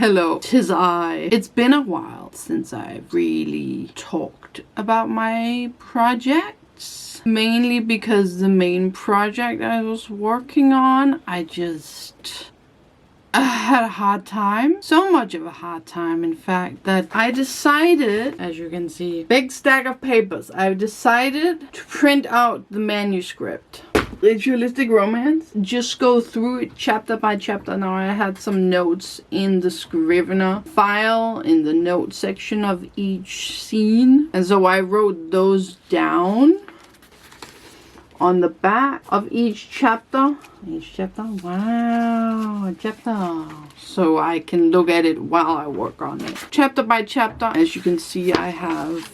Hello, 'tis I. It's been a while since I've really talked about my projects. Mainly because the main project I was working on, I had a hard time. So much of a hard time, in fact, that I decided, as you can see, big stack of papers. I've decided to print out the manuscript. It's realistic romance. Just go through it chapter by chapter. Now I had some notes in the Scrivener file in the note section of each scene. And so I wrote those down on the back of each chapter. Wow, a chapter. So I can look at it while I work on it. Chapter by chapter, as you can see, I have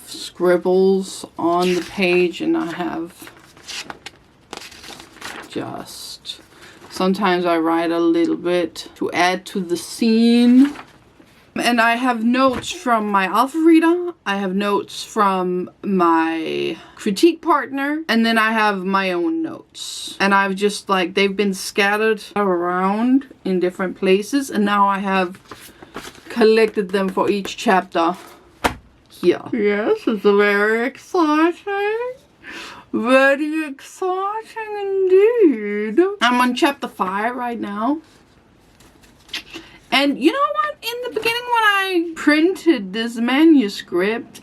scribbles on the page, and I have just, sometimes I write a little bit to add to the scene. And I have notes from my alpha reader, I have notes from my critique partner, and then I have my own notes. And I've just they've been scattered around in different places, and now I have collected them for each chapter here. Yes, it's very exciting. Very exciting indeed. I'm on chapter 5 right now. And you know what? In the beginning when I printed this manuscript,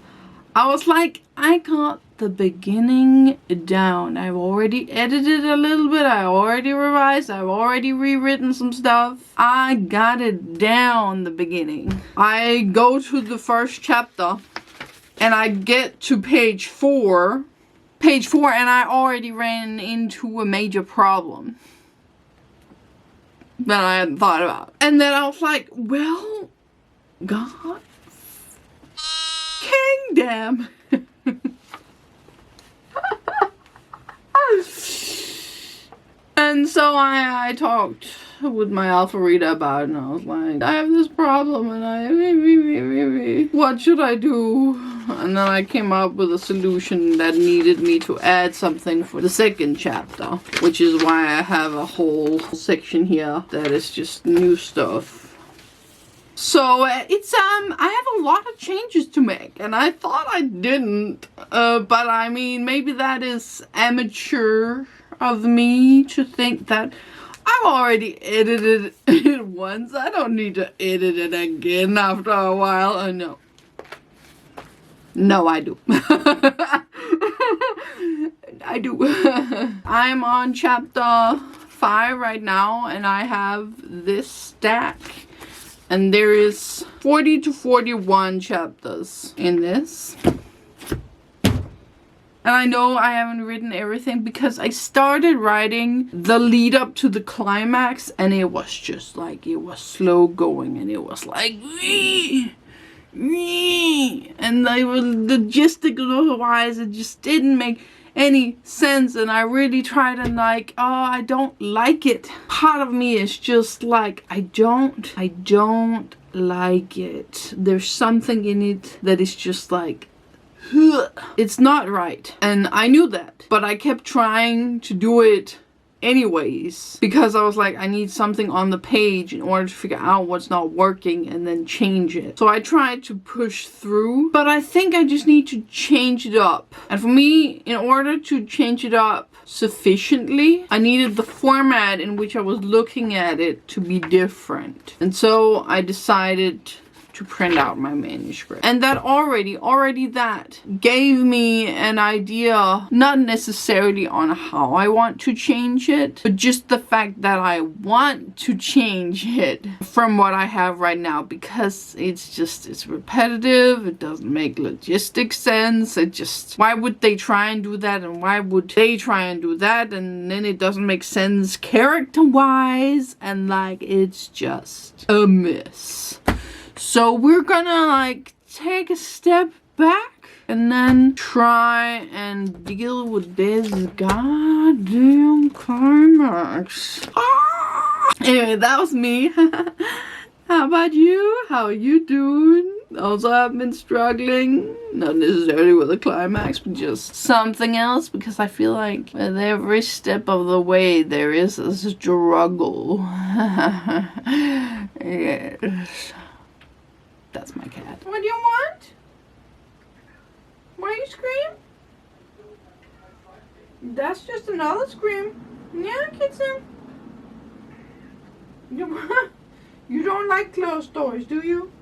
I was like, I got the beginning down. I've already edited a little bit. I already revised. I've already rewritten some stuff. I got it down the beginning. I go to the first chapter and I get to page 4. And I already ran into a major problem that I hadn't thought about. And then I was like, well, God, kingdom. And so I talked with my alpha reader about it, and I was like, I have this problem, and what should I do? And then I came up with a solution that needed me to add something for the second chapter, which is why I have a whole section here that is just new stuff. So it's I have a lot of changes to make, and I thought I didn't, but I mean, maybe that is amateur of me to think that I've already edited it once. I don't need to edit it again after a while. No. No, I do. I do. I'm on chapter 5 right now, and I have this stack. And there is 40 to 41 chapters in this. And I know I haven't written everything because I started writing the lead up to the climax, and it was just it was slow going, and it was like, and I was logistical wise, it just didn't make any sense, and I really tried, and I don't like it. Part of me is just I don't like it. There's something in it that is just it's not right. And I knew that, but I kept trying to do it anyways, because I was like, I need something on the page in order to figure out what's not working and then change it. So I tried to push through, but I think I just need to change it up. And for me, in order to change it up sufficiently, I needed the format in which I was looking at it to be different. And so I decided to print out my manuscript. And that already that gave me an idea, not necessarily on how I want to change it, but just the fact that I want to change it from what I have right now, because it's repetitive, it doesn't make logistic sense, why would they try and do that, and why would they try and do that, and then it doesn't make sense character-wise, and it's just a mess. So we're gonna take a step back and then try and deal with this goddamn climax. Anyway, that was me. How about you? How are you doing? Also, I've been struggling, not necessarily with a climax, but just something else, because I feel like with every step of the way there is a struggle. Yes. That's my cat. What do you want? Why you scream? That's just another scream. Yeah, kitten. You don't like closed doors, do you?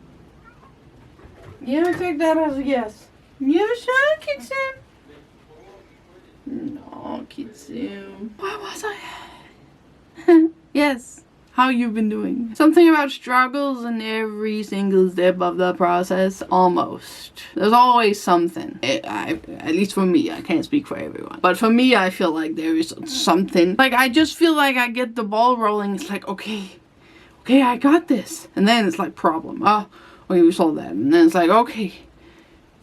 Yeah, take that as a yes. Yes, sir, kitten. No, kitten. Where was I? Yes. How you been doing? Something about struggles in every single step of the process, almost. There's always something. At least for me, I can't speak for everyone. But for me, I feel like there is something. Like, I just feel like I get the ball rolling. It's like, okay, I got this. And then it's like, problem. Oh, okay, we solved that. And then it's like, okay.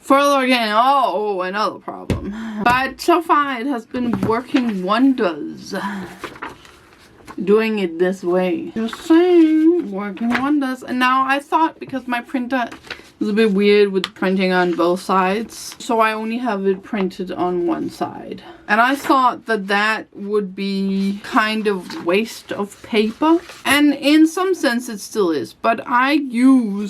Further again, oh, another problem. But so far, it has been working wonders. Doing it this way. Just saying, working wonders. And now I thought, because my printer is a bit weird with printing on both sides, so I only have it printed on one side. And I thought that that would be kind of waste of paper. And in some sense it still is. But I do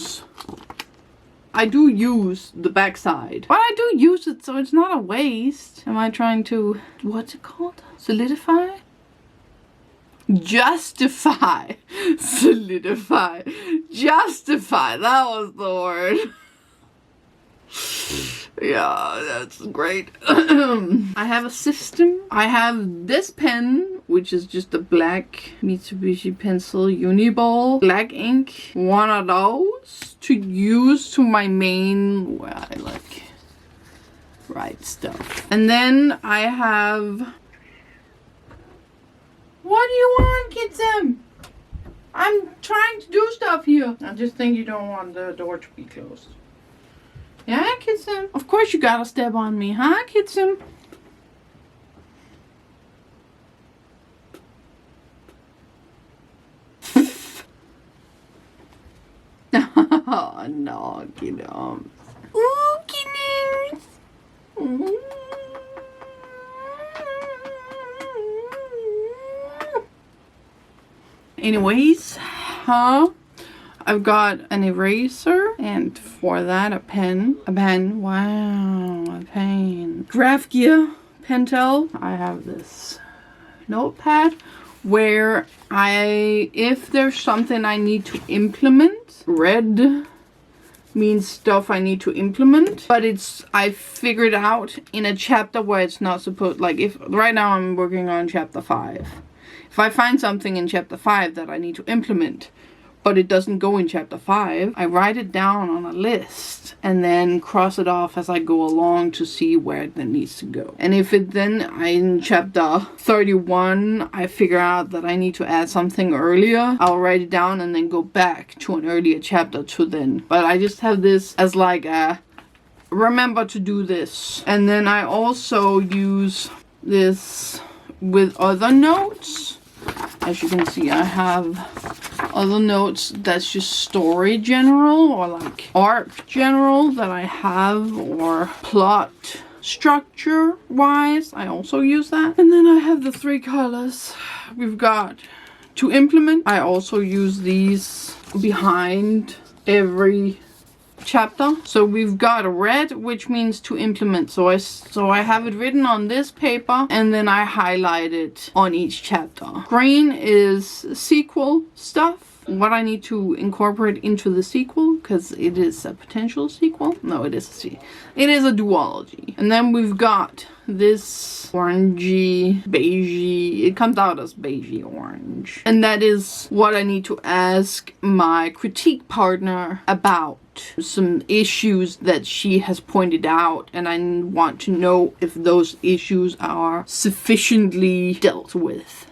use the back side. But I do use it, so it's not a waste. Am I trying to, what's it called? Solidify? Justify. Solidify. Justify. That was the word. Yeah, that's great. I have a system. I have this pen, which is just a black Mitsubishi pencil Uniball. Black ink. One of those to use to my main, where I like write stuff. And then I have... What do you want, kitten? I'm trying to do stuff here. I just think you don't want the door to be closed. Yeah, kitten? Of course you gotta step on me, huh, kitten? Oh, no, kiddo. Ooh, kittens. Ooh. Anyways, I've got an eraser, and for that a pen. Wow, a pen. Graph gear, Pentel. I have this notepad where if there's something I need to implement, red means stuff I need to implement, but I figured out in a chapter where it's not supposed, like if right now I'm working on chapter 5. If I find something in chapter 5 that I need to implement, but it doesn't go in chapter 5, I write it down on a list and then cross it off as I go along to see where it then needs to go. And if it then, in chapter 31, I figure out that I need to add something earlier, I'll write it down and then go back to an earlier chapter to then. But I just have this as like a, remember to do this. And then I also use this with other notes. As you can see, I have other notes that's just story general or like arc general that I have, or plot structure wise. I also use that. And then I have the 3 colors. We've got to implement. I also use these behind every chapter. So we've got a red, which means to implement. So I have it written on this paper and then I highlight it on each chapter. Green is sequel stuff, what I need to incorporate into the sequel, because it is a potential sequel. No, it is a duology. And then we've got this orangey, beigey, it comes out as beigey orange. And that is what I need to ask my critique partner about. Some issues that she has pointed out, and I want to know if those issues are sufficiently dealt with.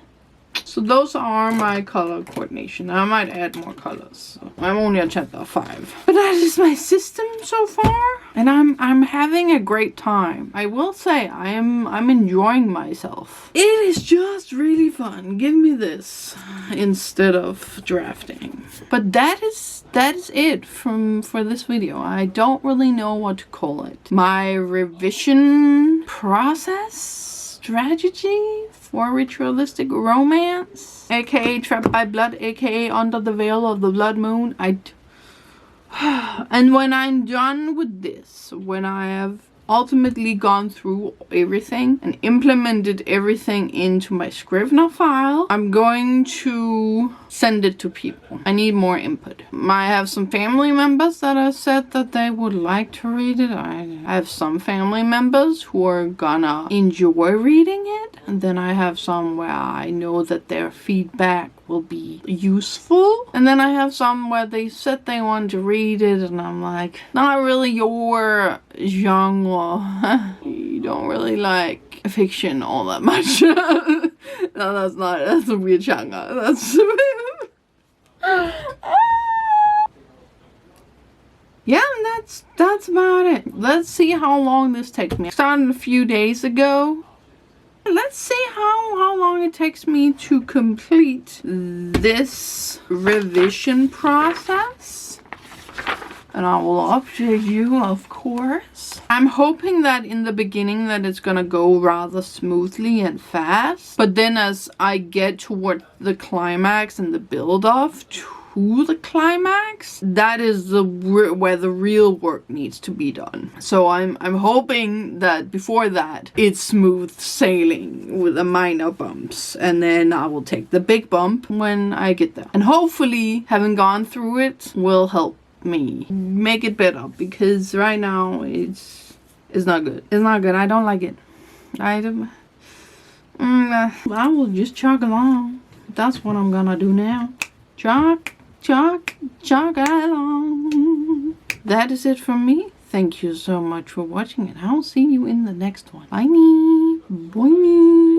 So those are my color coordination. I might add more colors. So I'm only at chapter 5. But that is my system so far. And I'm having a great time. I will say I'm enjoying myself. It is just really fun. Give me this instead of drafting. But that is it for this video. I don't really know what to call it. My revision process strategy for ritualistic romance, aka Trapped by Blood, aka Under the Veil of the Blood Moon. And when I'm done with this, when I have ultimately gone through everything and implemented everything into my Scrivener file, I'm going to send it to people. I need more input. I have some family members that have said that they would like to read it. I have some family members who are gonna enjoy reading it, and then I have some where I know that their feedback will be useful, and then I have some where they said they want to read it and I'm like, not really your genre. You don't really like fiction all that much. No, that's not, that's a weird genre. That's yeah, that's about it. Let's see how long this takes me. I started a few days ago. Let's see how long it takes me to complete this revision process. And I will update you, of course. I'm hoping that in the beginning that it's gonna go rather smoothly and fast. But then as I get toward the climax and the build-off to the climax, that is where the real work needs to be done. So I'm hoping that before that it's smooth sailing with the minor bumps, and then I will take the big bump when I get there. And hopefully having gone through it will help me make it better, because right now it's not good. It's not good. I don't like it. I will just chug along. That's what I'm gonna do now. Chug along. That is it from me. Thank you so much for watching, and I'll see you in the next one. Bye. Bye.